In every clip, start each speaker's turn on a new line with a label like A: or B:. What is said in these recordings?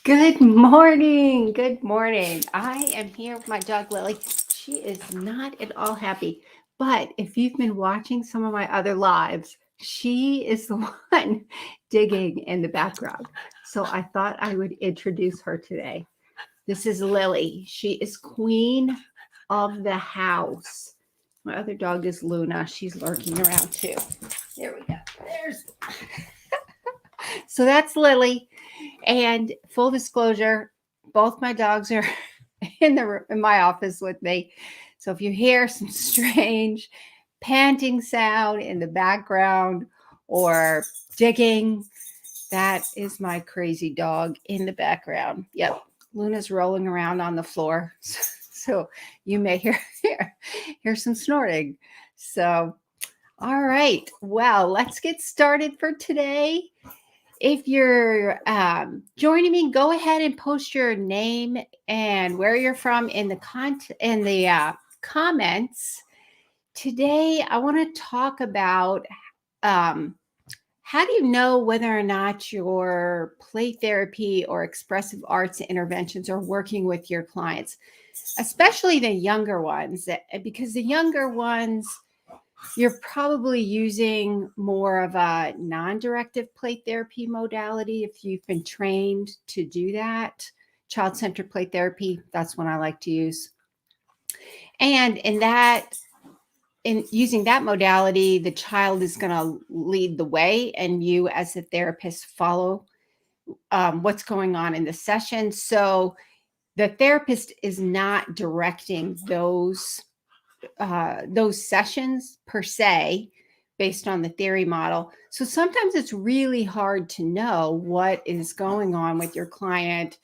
A: Good morning. Good morning. I am here with my dog Lily. She is not at all happy. But if you've been watching some of my other lives, she is the one digging in the background. So I thought I would introduce her today. This is Lily. She is queen of the house. My other dog is Luna. She's lurking around too. There we go. There's so that's Lily. And full disclosure, both my dogs are in my office with me. So if you hear some strange panting sound in the background or digging, that is my crazy dog in the background. Yep, Luna's rolling around on the floor, so you may hear some snorting. So, all right, well, let's get started for today. If you're joining me, go ahead and post your name and where you're from in the comments. Today, I want to talk about how do you know whether or not your play therapy or expressive arts interventions are working with your clients, especially the younger ones, because the younger ones you're probably using more of a non-directive play therapy modality if you've been trained to do that. Child-centered play therapy, that's one I like to use. And in using that modality, the child is going to lead the way, and you as a therapist follow what's going on in the session. So the therapist is not directing those sessions per se based on the theory model. So sometimes it's really hard to know what is going on with your client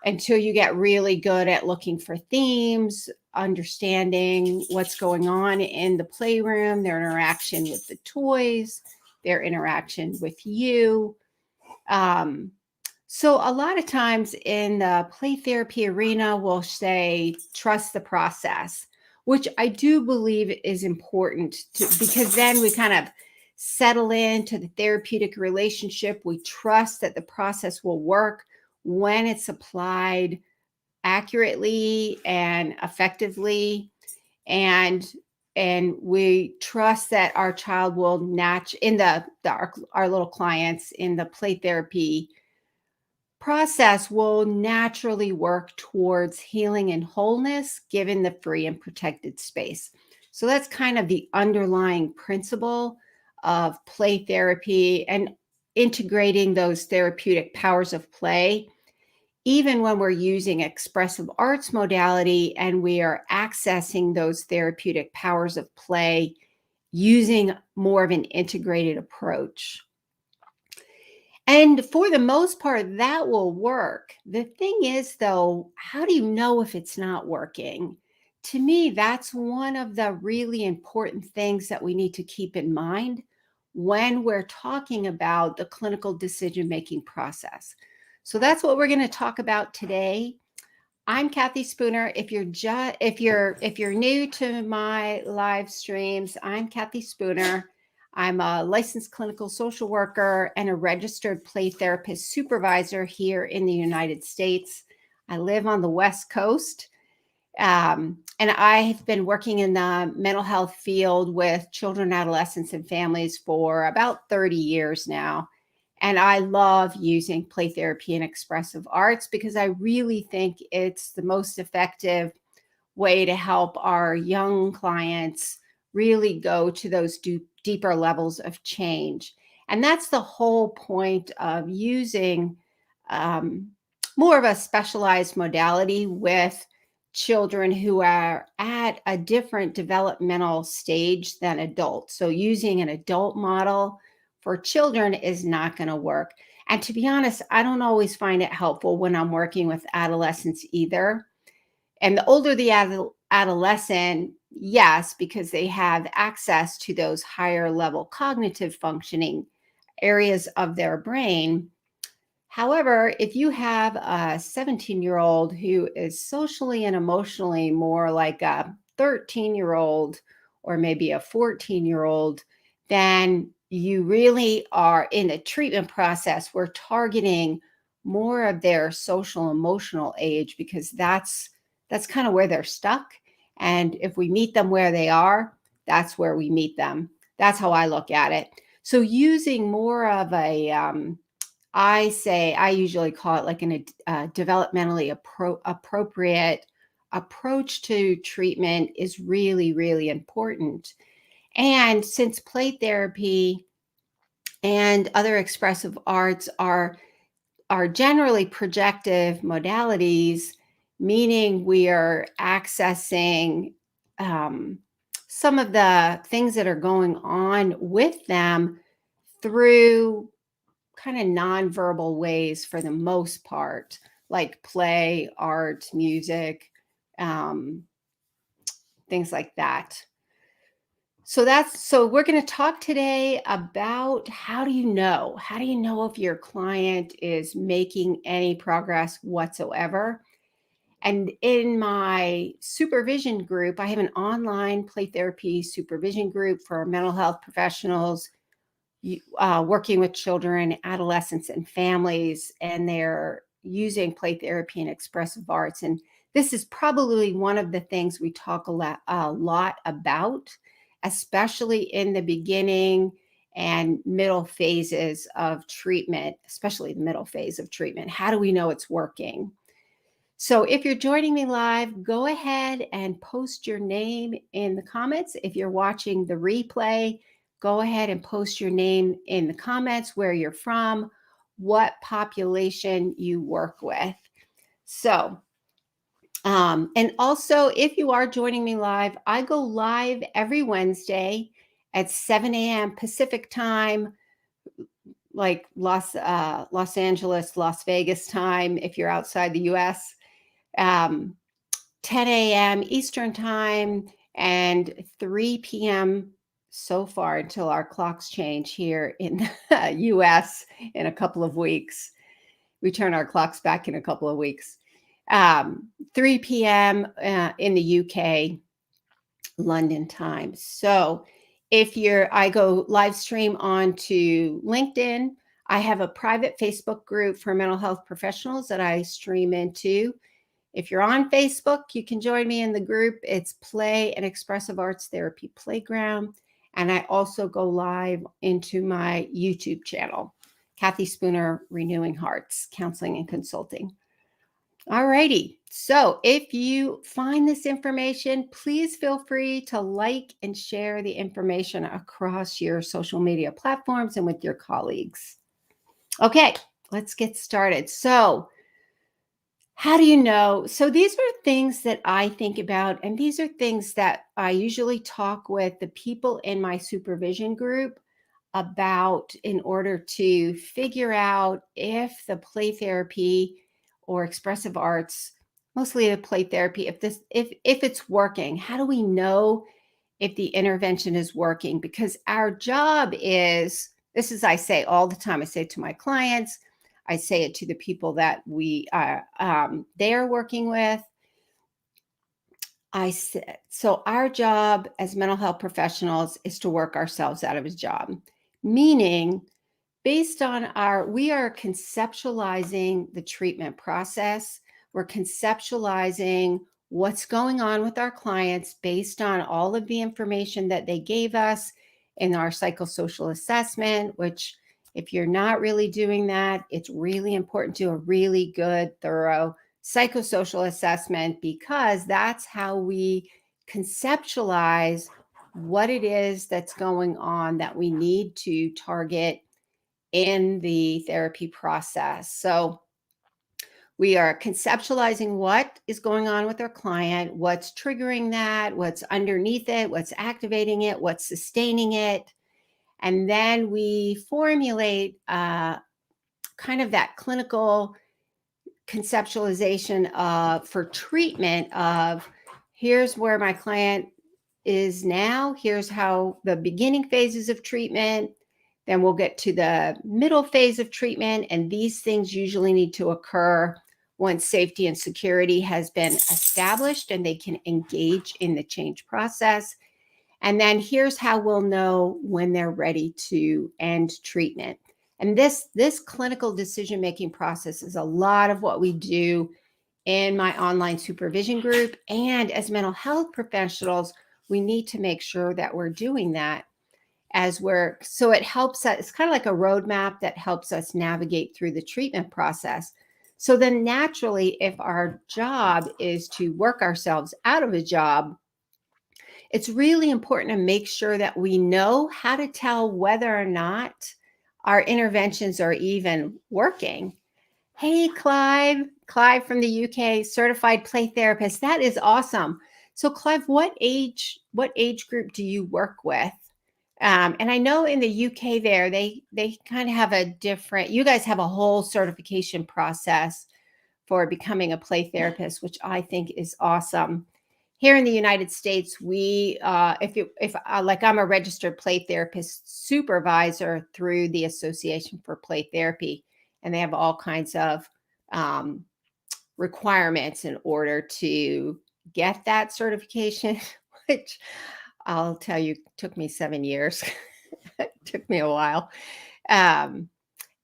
A: until you get really good at looking for themes, understanding what's going on in the playroom, their interaction with the toys, their interaction with you. So a lot of times in the play therapy arena, we'll say, trust the process, which I do believe is important because then we kind of settle into the therapeutic relationship. We trust that the process will work when it's applied accurately and effectively. And we trust that our child will our little clients in the play therapy process will naturally work towards healing and wholeness given the free and protected space. So that's kind of the underlying principle of play therapy and integrating those therapeutic powers of play. Even when we're using expressive arts modality and we are accessing those therapeutic powers of play using more of an integrated approach. And for the most part, that will work. The thing is, though, how do you know if it's not working? To me, that's one of the really important things that we need to keep in mind when we're talking about the clinical decision-making process. So that's what we're going to talk about today. I'm Kathy Spooner. If you're new to my live streams, I'm Kathy Spooner. I'm a licensed clinical social worker and a registered play therapist supervisor here in the United States. I live on the West Coast, and I've been working in the mental health field with children, adolescents, and families for about 30 years now. And I love using play therapy and expressive arts because I really think it's the most effective way to help our young clients really go to those deeper levels of change. And that's the whole point of using more of a specialized modality with children who are at a different developmental stage than adults. So using an adult model for children is not going to work. And to be honest, I don't always find it helpful when I'm working with adolescents either. And the older the adolescent, yes, because they have access to those higher level cognitive functioning areas of their brain. However, if you have a 17-year-old who is socially and emotionally more like a 13-year-old or maybe a 14-year-old, then you really are in a treatment process. We're targeting more of their social emotional age, because that's kind of where they're stuck. And if we meet them where they are, that's where we meet them. That's how I look at it. So using more of a, I usually call it like a developmentally appropriate approach to treatment is really, really important. And since play therapy and other expressive arts are generally projective modalities, meaning we are accessing some of the things that are going on with them through kind of nonverbal ways for the most part, like play, art, music, things like that. So we're going to talk today about how do you know if your client is making any progress whatsoever. And in my supervision group, I have an online play therapy supervision group for mental health professionals working with children, adolescents, and families, and they're using play therapy and expressive arts. And this is probably one of the things we talk a lot about, especially in the beginning and middle phases of treatment, especially the middle phase of treatment. How do we know it's working? So if you're joining me live, go ahead and post your name in the comments. If you're watching the replay, go ahead and post your name in the comments, where you're from, what population you work with. So, and also, if you are joining me live, I go live every Wednesday at 7 a.m. Pacific time, like Los Angeles, Las Vegas time, if you're outside the US, 10 a.m. Eastern time, and 3 p.m. so far until our clocks change here in the US in a couple of weeks. We turn our clocks back in a couple of weeks. 3 p.m. In the UK, London time. So I go live stream onto LinkedIn. I have a private Facebook group for mental health professionals that I stream into. If you're on Facebook, you can join me in the group. It's Play and Expressive Arts Therapy Playground. And I also go live into my YouTube channel, Kathy Spooner, Renewing Hearts, Counseling and Consulting. All righty. So if you find this information, please feel free to like and share the information across your social media platforms and with your colleagues. Okay, let's get started. So how do you know? So these are things that I think about, and these are things that I usually talk with the people in my supervision group about in order to figure out if the play therapy or expressive arts, mostly the play therapy, if it's working. How do we know if the intervention is working? Because our job is, this is, I say all the time, I say it to my clients, I say it to the people that they are working with. I said, so our job as mental health professionals is to work ourselves out of a job, meaning based on we are conceptualizing the treatment process. We're conceptualizing what's going on with our clients based on all of the information that they gave us in our psychosocial assessment, which if you're not really doing that, it's really important to do a really good, thorough psychosocial assessment, because that's how we conceptualize what it is that's going on that we need to target in the therapy process. So we are conceptualizing what is going on with our client, what's triggering that, what's underneath it, what's activating it, what's sustaining it. And then we formulate kind of that clinical conceptualization for treatment of, here's where my client is now, here's how the beginning phases of treatment, then we'll get to the middle phase of treatment, and these things usually need to occur once safety and security has been established and they can engage in the change process. And then here's how we'll know when they're ready to end treatment. And this clinical decision-making process is a lot of what we do in my online supervision group. And as mental health professionals, we need to make sure that we're doing that so it helps us. It's kind of like a roadmap that helps us navigate through the treatment process. So then naturally, if our job is to work ourselves out of a job, it's really important to make sure that we know how to tell whether or not our interventions are even working. Hey, Clive from the UK, certified play therapist. That is awesome. So Clive, what age group do you work with? And I know in the UK there, they kind of have a different, you guys have a whole certification process for becoming a play therapist, which I think is awesome. Here in the United States, we, like I'm a registered play therapist supervisor through the Association for Play Therapy, and they have all kinds of requirements in order to get that certification, which I'll tell you, took me 7 years. It took me a while. And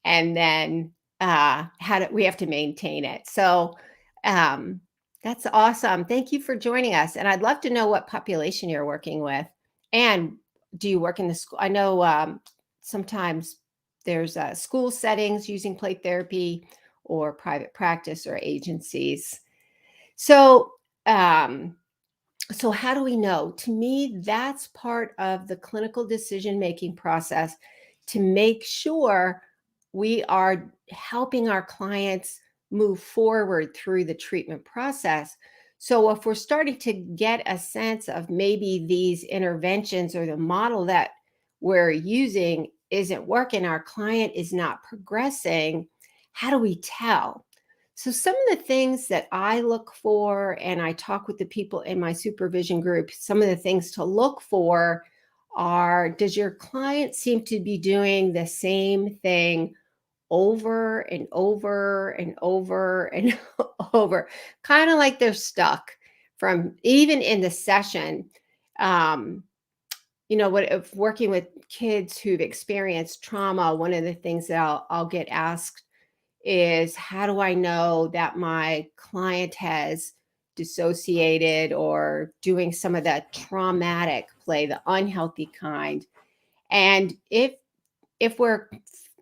A: then we have to maintain it. So that's awesome. Thank you for joining us. And I'd love to know what population you're working with. And do you work in the school? I know sometimes there's school settings using play therapy, or private practice or agencies. So how do we know? To me, that's part of the clinical decision-making process, to make sure we are helping our clients move forward through the treatment process. So if we're starting to get a sense of maybe these interventions or the model that we're using isn't working, our client is not progressing, how do we tell? So some of the things that I look for, and I talk with the people in my supervision group, some of the things to look for are, does your client seem to be doing the same thing over and over and over and over, kind of like they're stuck from even in the session. If working with kids who've experienced trauma, one of the things that I'll get asked is, how do I know that my client has dissociated or doing some of that traumatic play, the unhealthy kind? And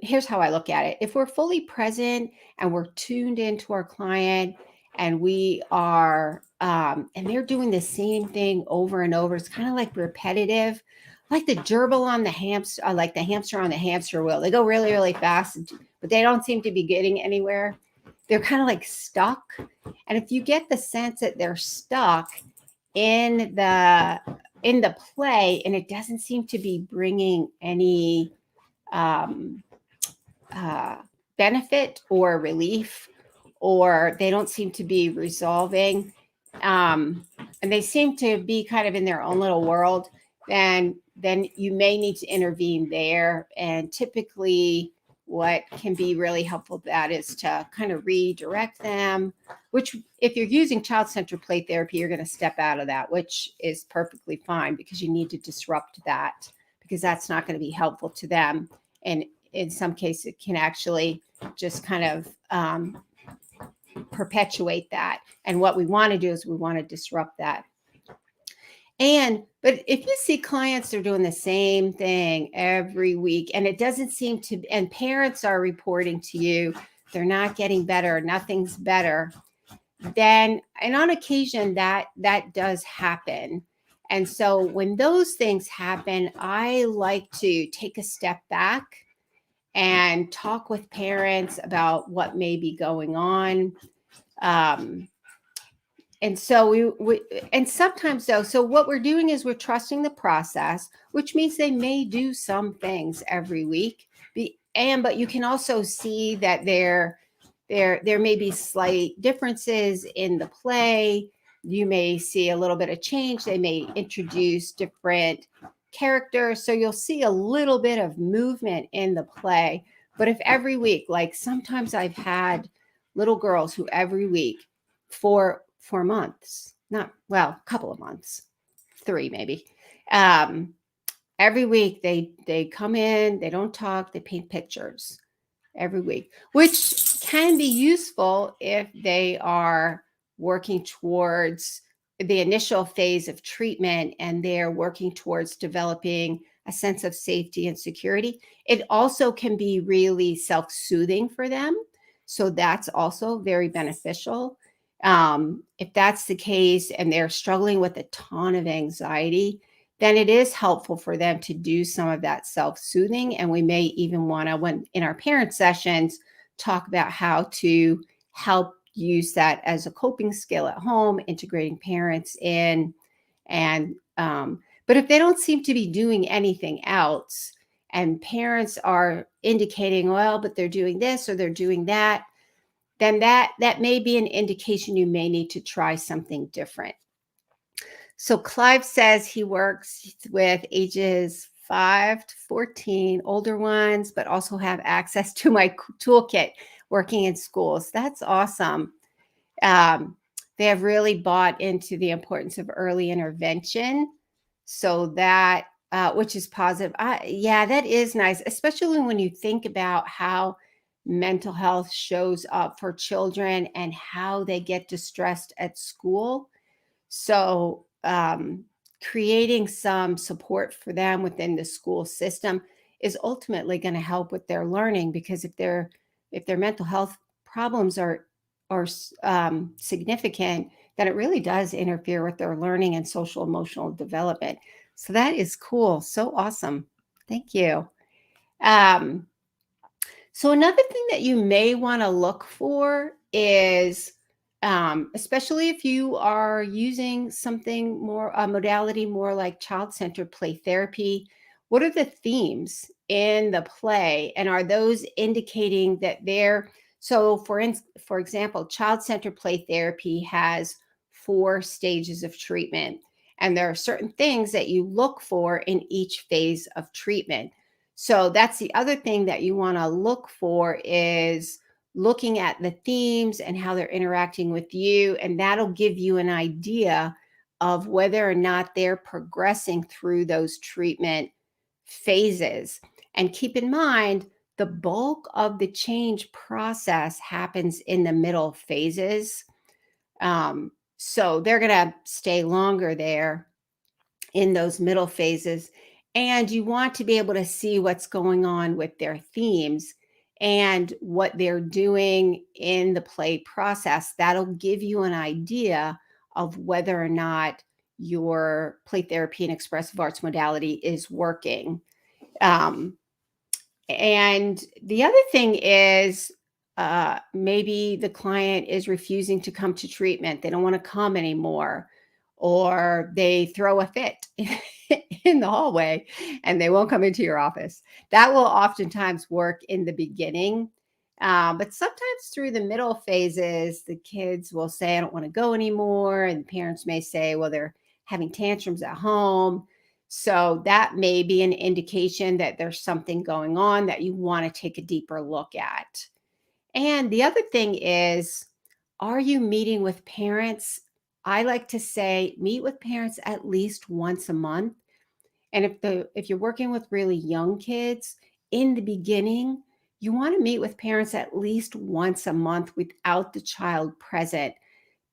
A: here's how I look at it. If we're fully present and we're tuned into our client, and we are, and they're doing the same thing over and over, it's kind of like repetitive, like the gerbil on the hamster, like the hamster on the hamster wheel. They go really, really fast, but they don't seem to be getting anywhere. They're kind of like stuck. And if you get the sense that they're stuck in the play, and it doesn't seem to be bringing any benefit or relief, or they don't seem to be resolving, and they seem to be kind of in their own little world, then you may need to intervene there. And typically what can be really helpful with that is to kind of redirect them, which if you're using child-centered play therapy, you're going to step out of that, which is perfectly fine, because you need to disrupt that, because that's not going to be helpful to them. And in some cases, it can actually just kind of perpetuate that. And what we want to do is we want to disrupt that. But if you see clients are doing the same thing every week, and it doesn't seem to, and parents are reporting to you, they're not getting better, nothing's better, then, and on occasion that does happen. And so when those things happen, I like to take a step back and talk with parents about what may be going on. And so and sometimes though, so what we're doing is we're trusting the process, which means they may do some things every week. But you can also see that there may be slight differences in the play. You may see a little bit of change. They may introduce different characters. So you'll see a little bit of movement in the play. But if every week, like sometimes I've had little girls who every week for 4 months, a couple of months, 3 maybe, Every week they come in, they don't talk, they paint pictures every week, which can be useful if they are working towards the initial phase of treatment and they're working towards developing a sense of safety and security. It also can be really self-soothing for them. So that's also very beneficial. If that's the case and they're struggling with a ton of anxiety, then it is helpful for them to do some of that self-soothing. And we may even want to, when in our parent sessions, talk about how to help use that as a coping skill at home, integrating parents in. And but if they don't seem to be doing anything else, and parents are indicating, well, but they're doing this or they're doing that, then that may be an indication you may need to try something different. So Clive says he works with ages 5 to 14, older ones, but also have access to my toolkit working in schools. That's awesome. They have really bought into the importance of early intervention. So that, which is positive. Yeah, that is nice, especially when you think about how mental health shows up for children and how they get distressed at school. So, creating some support for them within the school system is ultimately going to help with their learning, because if their mental health problems are significant, then it really does interfere with their learning and social emotional development. So that is cool. So awesome. Thank you. So another thing that you may want to look for is, especially if you are using something more, a modality more like child-centered play therapy, what are the themes in the play? And are those indicating that they're, so for example, child-centered play therapy has 4 stages of treatment. And there are certain things that you look for in each phase of treatment. So that's the other thing that you want to look for, is looking at the themes and how they're interacting with you. And that'll give you an idea of whether or not they're progressing through those treatment phases. And keep in mind, the bulk of the change process happens in the middle phases. So they're going to stay longer there in those middle phases. And you want to be able to see what's going on with their themes and what they're doing in the play process. That'll give you an idea of whether or not your play therapy and expressive arts modality is working. And the other thing is, maybe the client is refusing to come to treatment. They don't want to come anymore, or they throw a fit in the hallway and they won't come into your office. That will oftentimes work in the beginning. But sometimes through the middle phases, the kids will say, I don't want to go anymore. And parents may say, well, they're having tantrums at home. So that may be an indication that there's something going on that you want to take a deeper look at. And the other thing is, are you meeting with parents? I like to say meet with parents at least once a month. And if you're working with really young kids, in the beginning, you want to meet with parents at least once a month without the child present.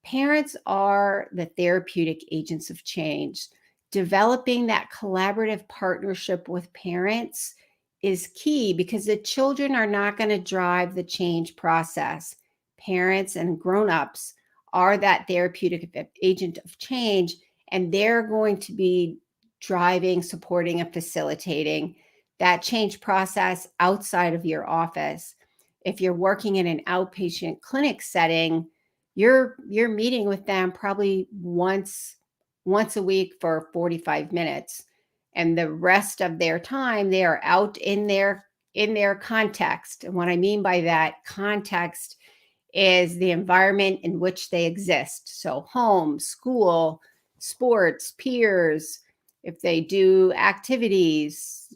A: Parents are the therapeutic agents of change. Developing that collaborative partnership with parents is key, because the children are not going to drive the change process. Parents and grown-ups are that therapeutic agent of change, and they're going to be driving, supporting, and facilitating that change process outside of your office. If you're working in an outpatient clinic setting, you're meeting with them probably once a week for 45 minutes, and the rest of their time they are out in their context. And what I mean by that context is the environment in which they exist. So home, school, sports, peers, if they do activities,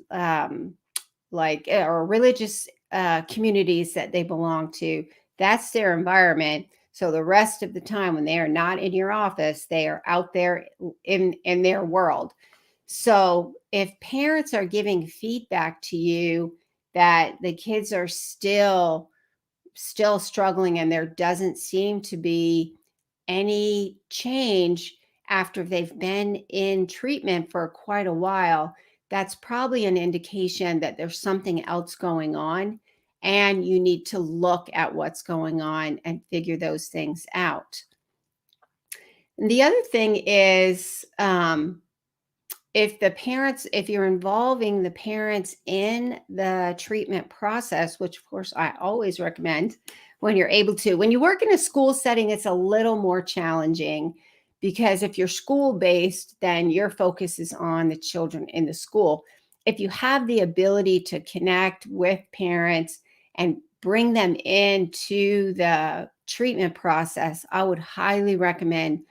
A: like or religious communities that they belong to, that's their environment. So the rest of the time when they are not in your office, they are out there in their world. So if parents are giving feedback to you that the kids are still struggling and there doesn't seem to be any change after they've been in treatment for quite a while, that's probably an indication that there's something else going on, and you need to look at what's going on and figure those things out. And the other thing is, if you're involving the parents in the treatment process, which of course I always recommend when you're able to. When you work in a school setting, it's a little more challenging, because if you're school based, then your focus is on the children in the school. If you have the ability to connect with parents and bring them into the treatment process, I would highly recommend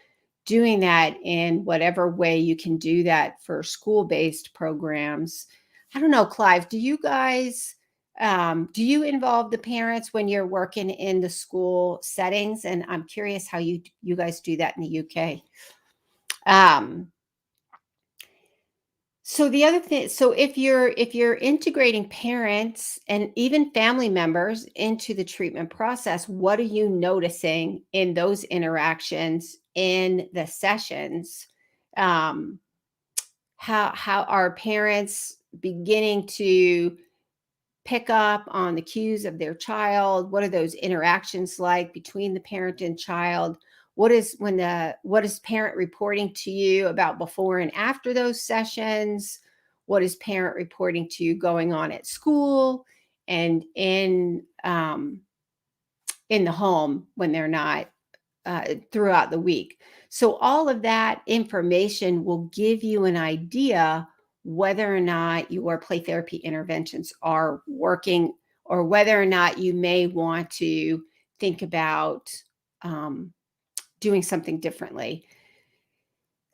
A: doing that in whatever way you can do that for school-based programs. I don't know, Clive, do you guys do you involve the parents when you're working in the school settings? And I'm curious how you guys do that in the UK. So the other thing, so if you're integrating parents and even family members into the treatment process, what are you noticing in those interactions in the sessions? Um, how are parents beginning to pick up on the cues of their child? What are those interactions like between the parent and child? What is parent reporting to you about before and after those sessions? What is parent reporting to you going on at school and in the home when they're not throughout the week? So all of that information will give you an idea whether or not your play therapy interventions are working, or whether or not you may want to think about doing something differently.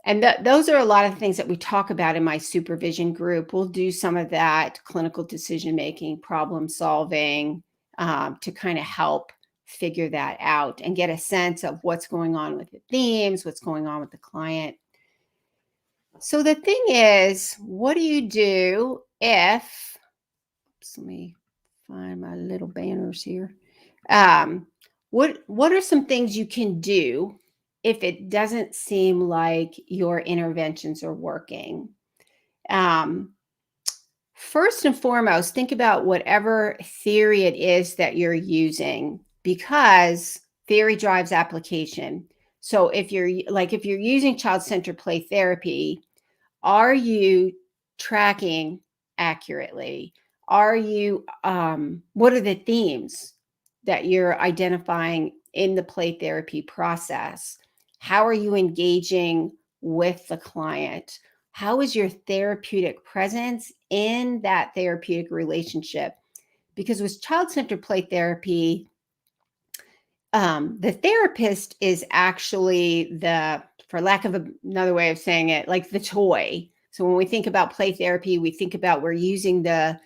A: And those are a lot of things that we talk about in my supervision group. We'll do some of that clinical decision making, problem solving, to kind of help figure that out and get a sense of what's going on with the themes, what's going on with the client. So the thing is, what do you do if, let me find my little banners here. What are some things you can do if it doesn't seem like your interventions are working? First and foremost, think about whatever theory it is that you're using, because theory drives application. So if you're using child-centered play therapy, are you tracking accurately? Are you what are the themes that you're identifying in the play therapy process? How are you engaging with the client? How is your therapeutic presence in that therapeutic relationship? Because with child-centered play therapy, the therapist is actually for lack of another way of saying it, like the toy. So when we think about play therapy, we think about we're using the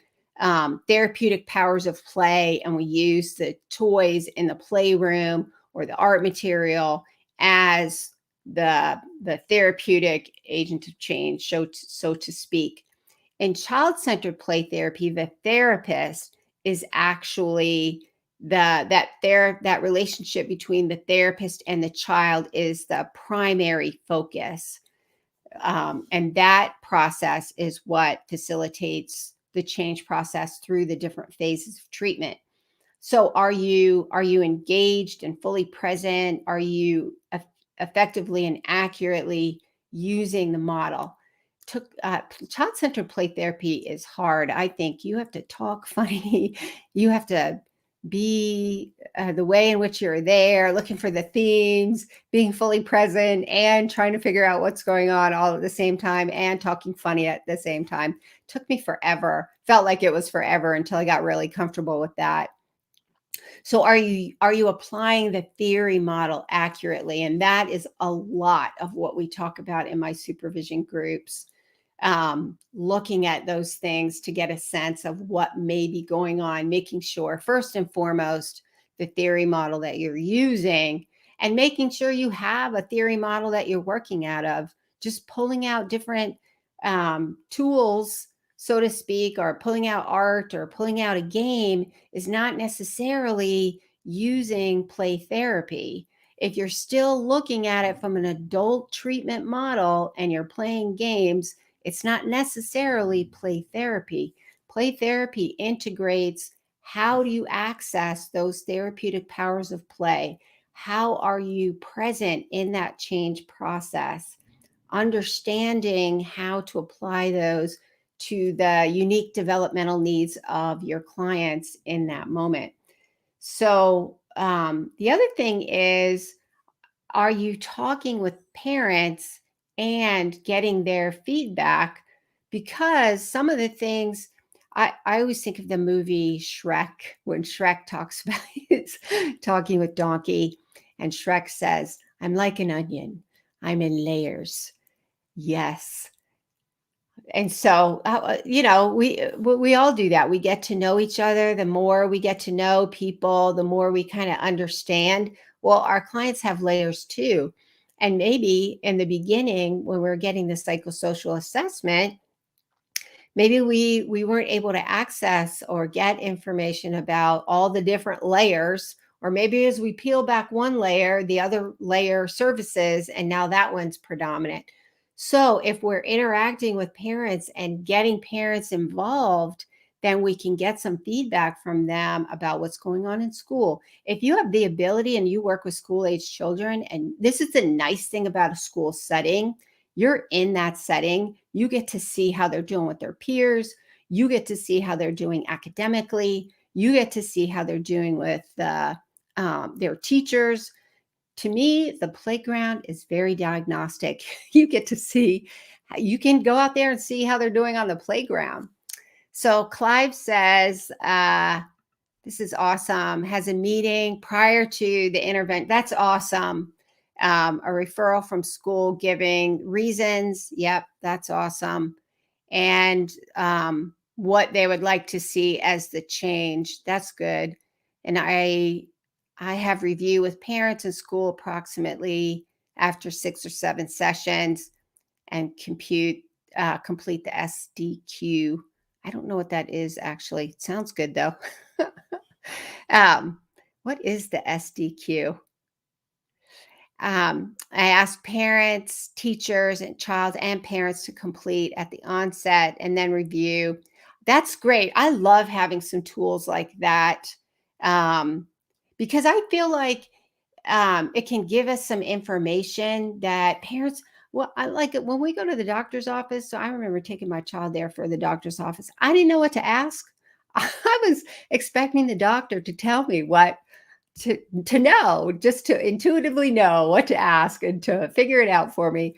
A: therapeutic powers of play, and we use the toys in the playroom or the art material as the therapeutic agent of change, so to speak. In child-centered play therapy, the therapist is actually that relationship between the therapist and the child is the primary focus. And that process is what facilitates the change process through the different phases of treatment. So are you engaged and fully present? Are you effectively and accurately using the model? Child-centered play therapy is hard. I think you have to talk funny. You have to be the way in which you're there, looking for the themes, being fully present, and trying to figure out what's going on all at the same time, and talking funny at the same time. Took me forever. Felt like it was forever until I got really comfortable with that. So are you applying the theory model accurately? And that is a lot of what we talk about in my supervision groups. Looking at those things to get a sense of what may be going on, making sure first and foremost the theory model that you're using, and making sure you have a theory model that you're working out of, just pulling out different tools, so to speak, or pulling out art or pulling out a game is not necessarily using play therapy. If you're still looking at it from an adult treatment model and you're playing games, it's not necessarily play therapy. Play therapy integrates how do you access those therapeutic powers of play? How are you present in that change process? Understanding how to apply those to the unique developmental needs of your clients in that moment. So, the other thing is, are you talking with parents and getting their feedback? Because some of the things, I always think of the movie Shrek, when Shrek talks about his talking with Donkey, and Shrek says, I'm like an onion, I'm in layers. Yes. And so, we all do that. We get to know each other. The more we get to know people, the more we kind of understand. Well, our clients have layers too. And maybe in the beginning, when we're getting the psychosocial assessment, maybe we weren't able to access or get information about all the different layers, or maybe as we peel back one layer, the other layer surfaces, and now that one's predominant. So if we're interacting with parents and getting parents involved, then we can get some feedback from them about what's going on in school. If you have the ability and you work with school age children, and this is the nice thing about a school setting, you're in that setting. You get to see how they're doing with their peers. You get to see how they're doing academically. You get to see how they're doing with their teachers. To me, the playground is very diagnostic. You get to see, you can go out there and see how they're doing on the playground. So Clive says, this is awesome, has a meeting prior to the intervention. That's awesome. A referral from school giving reasons. Yep, that's awesome. And what they would like to see as the change. That's good. And I have review with parents in school approximately after 6 or 7 sessions, and complete the SDQ. I don't know what that is actually. It sounds good though. What is the SDQ? I ask parents, teachers, and child and parents to complete at the onset and then review. That's great. I love having some tools like that, because I feel like it can give us some information that parents, well, I like it when we go to the doctor's office. So I remember taking my child there for the doctor's office. I didn't know what to ask. I was expecting the doctor to tell me what to know, just to intuitively know what to ask and to figure it out for me.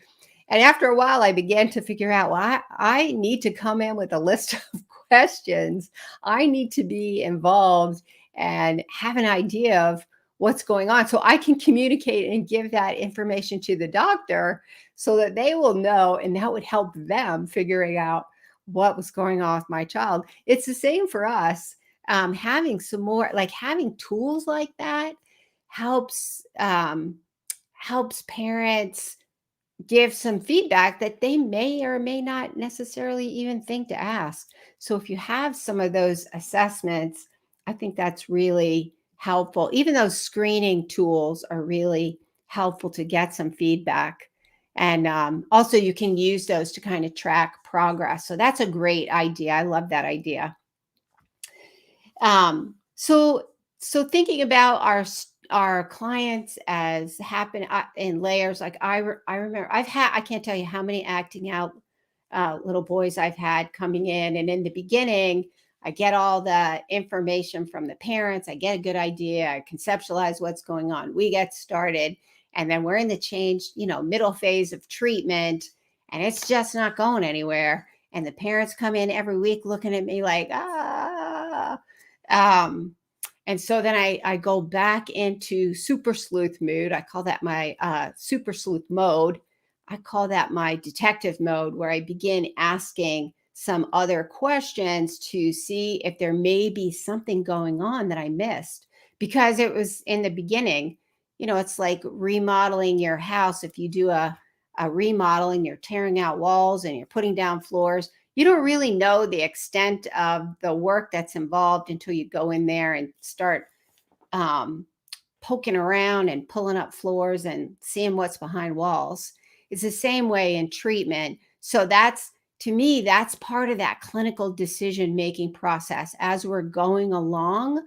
A: And after a while, I began to figure out, well, I need to come in with a list of questions. I need to be involved and have an idea of what's going on so I can communicate and give that information to the doctor so that they will know, and that would help them figuring out what was going on with my child. It's the same for us. Having some more, like having tools like that helps parents give some feedback that they may or may not necessarily even think to ask. So if you have some of those assessments, I think that's really helpful. Even those screening tools are really helpful to get some feedback. And also you can use those to kind of track progress. So that's a great idea. I love that idea. So thinking about our clients as happen in layers, like I remember I can't tell you how many acting out little boys I've had coming in, and in the beginning, I get all the information from the parents. I get a good idea. I conceptualize what's going on. We get started, and then we're in the change, middle phase of treatment, and it's just not going anywhere. And the parents come in every week looking at me like, and so then I go back into super sleuth mood. I call that my super sleuth mode. I call that my detective mode, where I begin asking some other questions to see if there may be something going on that I missed, because it was in the beginning. It's like remodeling your house. If you do a a remodel and you're tearing out walls and you're putting down floors, you don't really know the extent of the work that's involved until you go in there and start poking around and pulling up floors and seeing what's behind walls. It's the same way in treatment. So that's, to me, that's part of that clinical decision making process. As we're going along,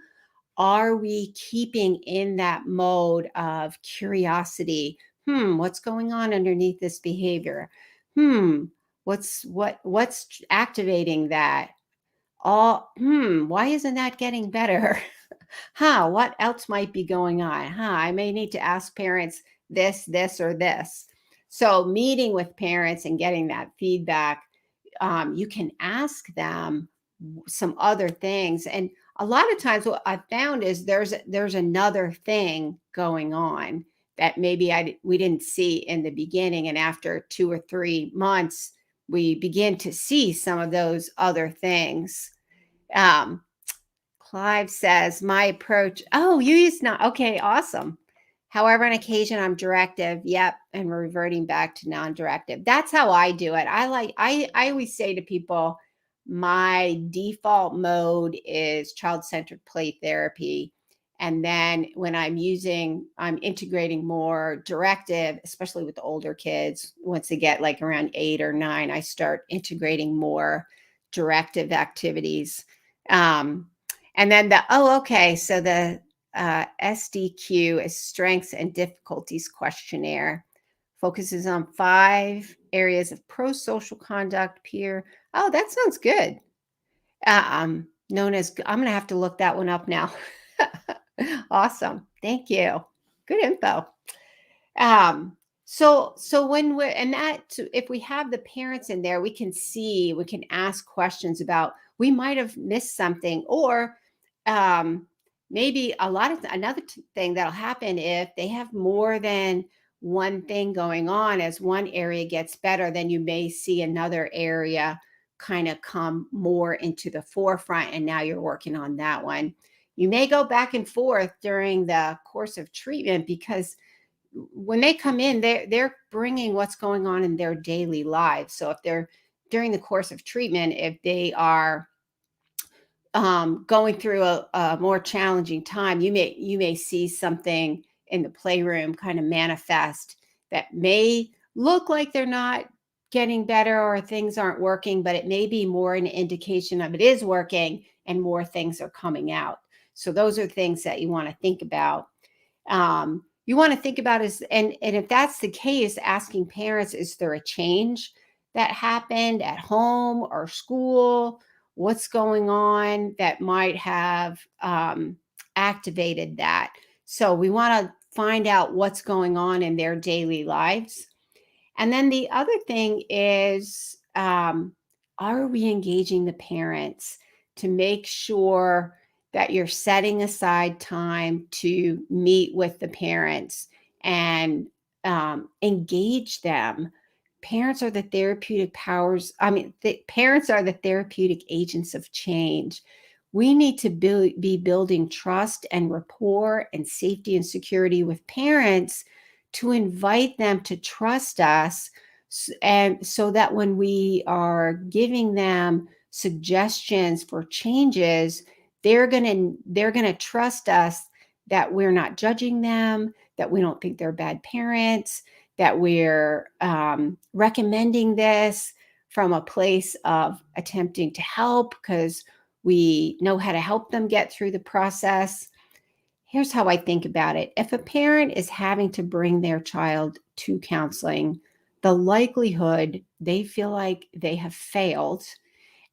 A: are we keeping in that mode of curiosity? What's going on underneath this behavior? What's activating that? Why isn't that getting better? What else might be going on? I may need to ask parents this, or this. So meeting with parents and getting that feedback, you can ask them some other things. And a lot of times what I've found is there's another thing going on that maybe we didn't see in the beginning. And after 2 or 3 months, we begin to see some of those other things. Clive says, my approach, you use not, okay, awesome. However, on occasion, I'm directive. Yep. And we're reverting back to non-directive. That's how I do it. I always say to people, my default mode is child-centered play therapy. And then when I'm integrating more directive, especially with the older kids, once they get like around 8 or 9, I start integrating more directive activities. And then so the SDQ is Strengths and Difficulties Questionnaire. Focuses on 5 areas of pro-social conduct, peer. Oh, that sounds good. Known as, I'm going to have to look that one up now. Awesome. Thank you. Good info. So when if we have the parents in there, we can ask questions about, we might have missed something, or maybe another thing that'll happen if they have more than one thing going on. As one area gets better, then you may see another area kind of come more into the forefront, and now you're working on that one. You may go back and forth during the course of treatment, because when they come in, they're bringing what's going on in their daily lives. So if they're during the course of treatment, if they are going through a more challenging time, you may see something in the playroom kind of manifest that may look like they're not getting better or things aren't working, but it may be more an indication of it is working and more things are coming out. So those are things that you want to think about. You want to think about and if that's the case, asking parents, is there a change that happened at home or school? What's going on that might have activated that? So we want to find out what's going on in their daily lives. And then the other thing is, are we engaging the parents to make sure that you're setting aside time to meet with the parents and engage them? Parents are the therapeutic powers. Parents are the therapeutic agents of change. We need to be building trust and rapport and safety and security with parents to invite them to trust us, and so that when we are giving them suggestions for changes, they're going to trust us, that we're not judging them, that we don't think they're bad parents, that we're recommending this from a place of attempting to help because we know how to help them get through the process. Here's how I think about it. If a parent is having to bring their child to counseling, the likelihood they feel like they have failed,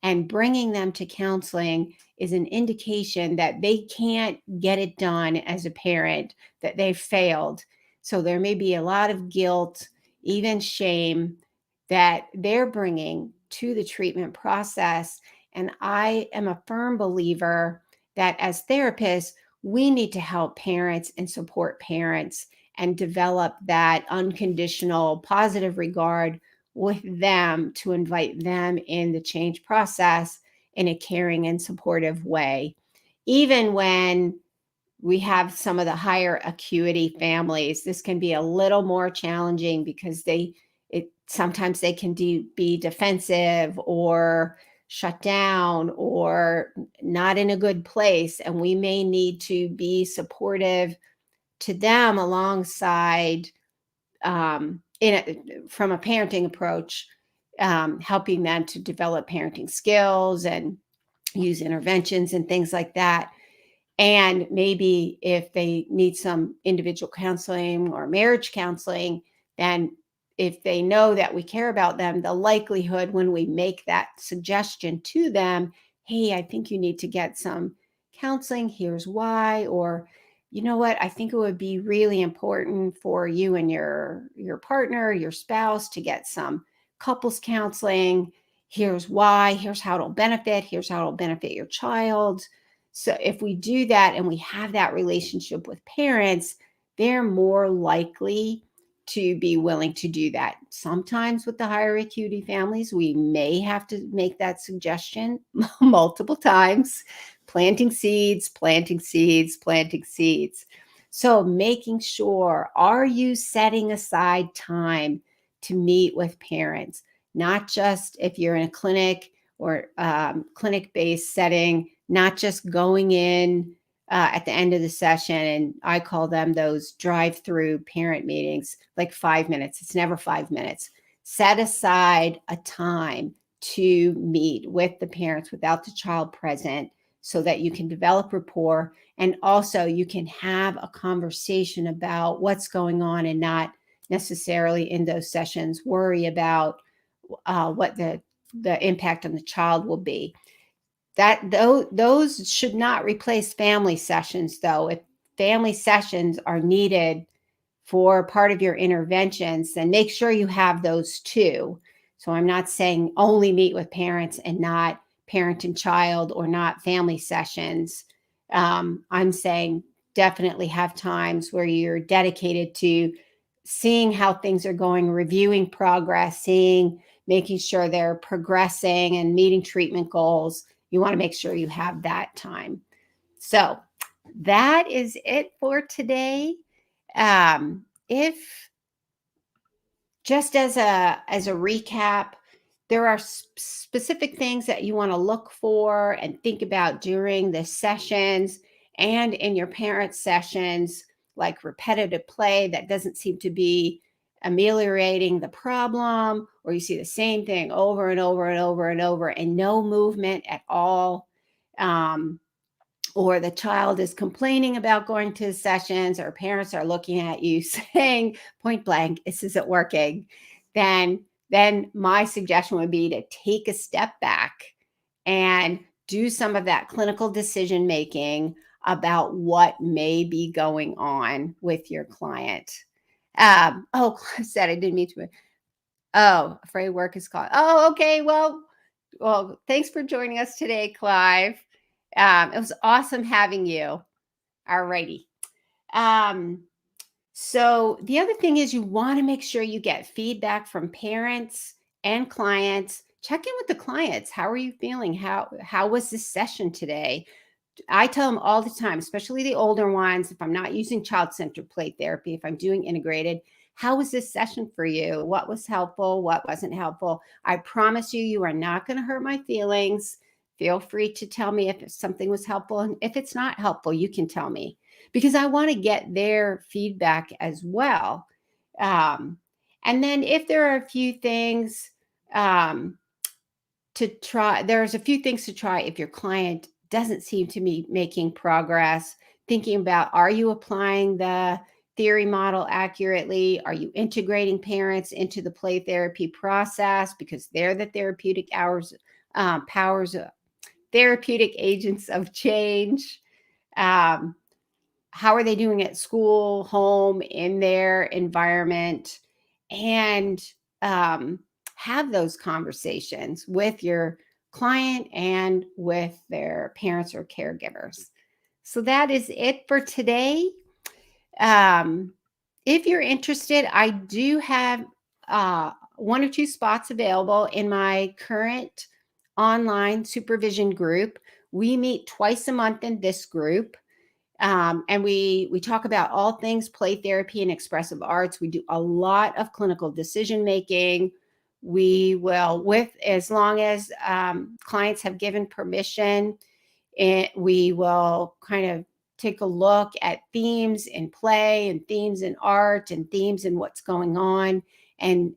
A: and bringing them to counseling is an indication that they can't get it done as a parent, that they've failed. So there may be a lot of guilt, even shame, that they're bringing to the treatment process. And I am a firm believer that as therapists, we need to help parents and support parents and develop that unconditional positive regard with them, to invite them in the change process in a caring and supportive way. Even when we have some of the higher acuity families, this can be a little more challenging because sometimes they can be defensive or shut down or not in a good place. And we may need to be supportive to them alongside from a parenting approach, helping them to develop parenting skills and use interventions and things like that. And maybe if they need some individual counseling or marriage counseling, then if they know that we care about them, the likelihood when we make that suggestion to them, hey, I think you need to get some counseling, here's why, or you know what, I think it would be really important for you and your partner, your spouse to get some couples counseling. Here's why, here's how it'll benefit your child. So if we do that and we have that relationship with parents, they're more likely to be willing to do that. Sometimes with the higher acuity families, we may have to make that suggestion multiple times, planting seeds. So making sure, are you setting aside time to meet with parents? Not just if you're in a clinic or clinic-based setting, not just going in at the end of the session, and I call them those drive-through parent meetings, like 5 minutes. It's never 5 minutes. Set aside a time to meet with the parents without the child present so that you can develop rapport, and also you can have a conversation about what's going on and not necessarily in those sessions worry about what the impact on the child will be. That those should not replace family sessions, though. If family sessions are needed for part of your interventions, then make sure you have those too. So I'm not saying only meet with parents and not parent and child, or not family sessions. I'm saying definitely have times where you're dedicated to seeing how things are going, reviewing progress, making sure they're progressing and meeting treatment goals. You want to make sure you have that time. So that is it for today. If just as a recap, there are specific things that you want to look for and think about during the sessions and in your parent sessions, like repetitive play that doesn't seem to be ameliorating the problem, or you see the same thing over and over and over and over and no movement at all. Or the child is complaining about going to sessions, or parents are looking at you saying point blank, this isn't working, then my suggestion would be to take a step back and do some of that clinical decision making about what may be going on with your client. Clive said I didn't mean to. Oh, afraid work is called. Oh, okay. Well, thanks for joining us today, Clive. It was awesome having you. All righty. So the other thing is, you want to make sure you get feedback from parents and clients. Check in with the clients. How are you feeling? How was this session today? I tell them all the time, especially the older ones, if I'm not using child-centered play therapy, if I'm doing integrated, how was this session for you? What was helpful? What wasn't helpful? I promise you, you are not going to hurt my feelings. Feel free to tell me if something was helpful. And if it's not helpful, you can tell me, because I want to get their feedback as well. And then if there are a few things to try, there's a few things to try if your client doesn't seem to be making progress. Thinking about, are you applying the theory model accurately? Are you integrating parents into the play therapy process, because they're the therapeutic therapeutic agents of change? How are they doing at school, home, in their environment? And have those conversations with your client and with their parents or caregivers. So that is it for today. If you're interested, I do have 1 or 2 spots available in my current online supervision group. We meet twice a month in this group. And we talk about all things play therapy and expressive arts. We do a lot of clinical decision making. We will, as long as clients have given permission, we will kind of take a look at themes in play and themes in art and themes in what's going on, and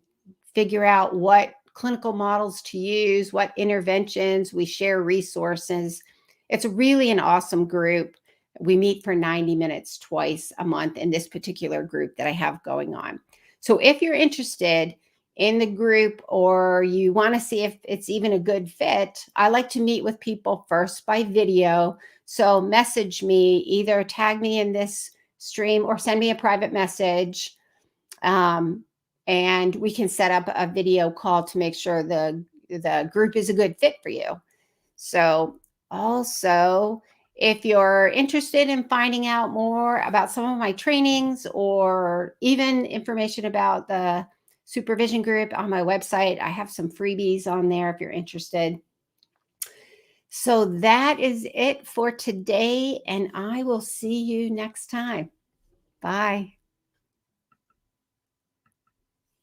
A: figure out what clinical models to use, what interventions. We share resources. It's really an awesome group. We meet for 90 minutes twice a month in this particular group that I have going on. So if you're interested in the group, or you want to see if it's even a good fit, I like to meet with people first by video. So message me, either tag me in this stream or send me a private message. And we can set up a video call to make sure the group is a good fit for you. So also, if you're interested in finding out more about some of my trainings, or even information about the supervision group on my website, I have some freebies on there if you're interested. So that is it for today, and I will see you next time. Bye.